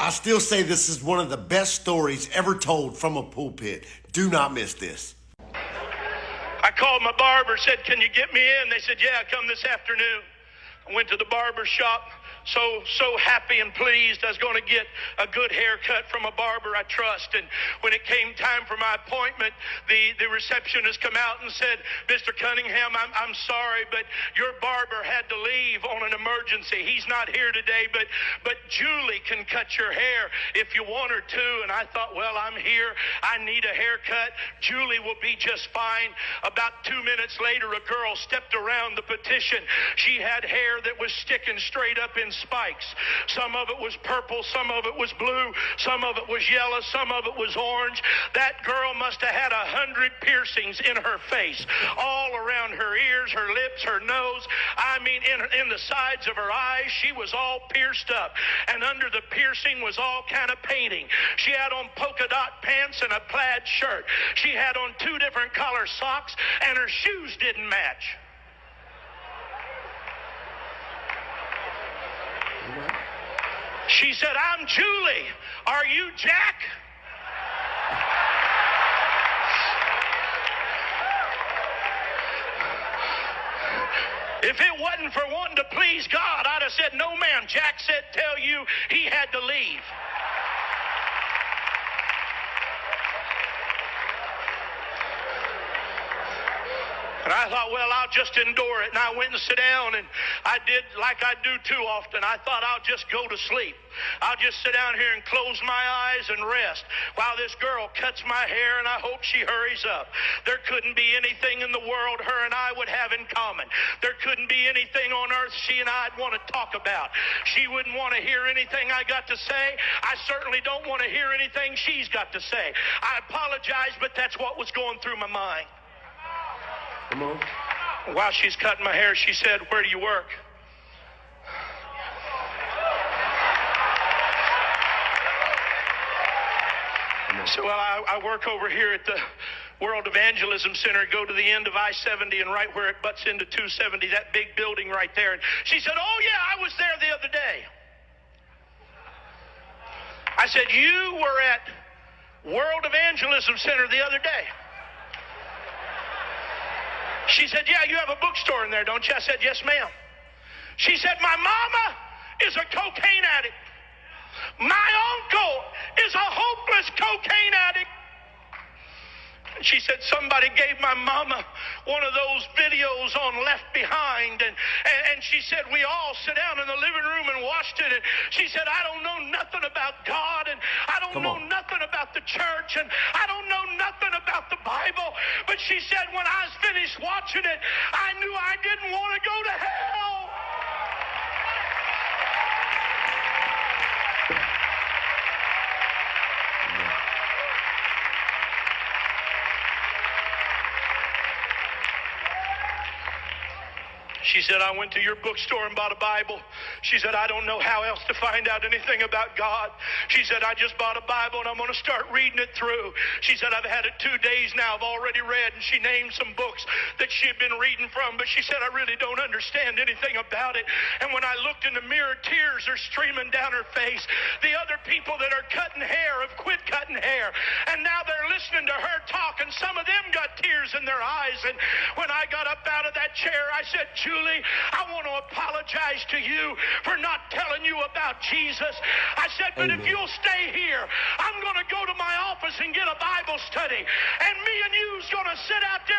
I still say this is one of the best stories ever told from a pulpit. Do not miss this. I called my barber, said, can you get me in? They said, yeah, come this afternoon. I went to the barber shop, so happy and pleased I was going to get a good haircut from a barber I trust. And when it came time for my appointment, the receptionist come out and said, Mr. Cunningham, I'm sorry, but your barber had to leave on an emergency. He's not here today, but Julie can cut your hair if you want her to. And I thought, well, I'm here. I need a haircut. Julie will be just fine. About 2 minutes later, a girl stepped around the petition. She had hair that was sticking straight up in spikes. Some of it was purple, some of it was blue, some of it was yellow, some of it was orange. That girl must have had 100 piercings in her face, all around her ears, her lips, her nose. I mean, in the sides of her eyes, she was all pierced up. And under the piercing was all kind of painting. She had on polka dot pants and a plaid shirt. She had on 2 different color socks, and her shoes didn't match. She said, I'm Julie. Are you Jack? If it wasn't for wanting to please God, I'd have said, no, ma'am. Jack said, tell you he had to leave. And I thought, well, I'll just endure it. And I went and sat down, and I did like I do too often. I thought I'll just go to sleep. I'll just sit down here and close my eyes and rest while this girl cuts my hair, and I hope she hurries up. There couldn't be anything in the world her and I would have in common. There couldn't be anything on earth she and I'd want to talk about. She wouldn't want to hear anything I got to say. I certainly don't want to hear anything she's got to say. I apologize, but that's what was going through my mind. Come on. While she's cutting my hair, she said, where do you work? So, well, I work over here at the World Evangelism Center, go to the end of I-70 and right where it butts into 270, that big building right there. And she said, oh, yeah, I was there the other day. I said, you were at World Evangelism Center the other day? She said, yeah, you have a bookstore in there, don't you? I said, yes, ma'am. She said, my mama is a cocaine addict. My uncle is a hopeless cocaine addict. And she said, somebody gave my mama one of those videos on Left Behind. And she said, we all sat down in the living room and watched it. And she said, I don't know nothing about God. And I don't know nothing about the church. And I don't know nothing about the Bible. But she said, when I was finished watching it, I knew I didn't want to go to hell. She said, I went to your bookstore and bought a Bible. She said, I don't know how else to find out anything about God. She said, I just bought a Bible and I'm going to start reading it through. She said, I've had it 2 days now. I've already read. And she named some books that she had been reading from. But she said, I really don't understand anything about it. And when I looked in the mirror, tears are streaming down her face. The other people that are cutting hair have quit cutting hair. And now they're listening to her talk. And some of them got tears in their eyes. And when I got up out of that chair, I said, Julie, I want to apologize to you for not telling you about Jesus. I said, but if you'll stay here, I'm going to go to my office and get a Bible study. And me and you's going to sit out there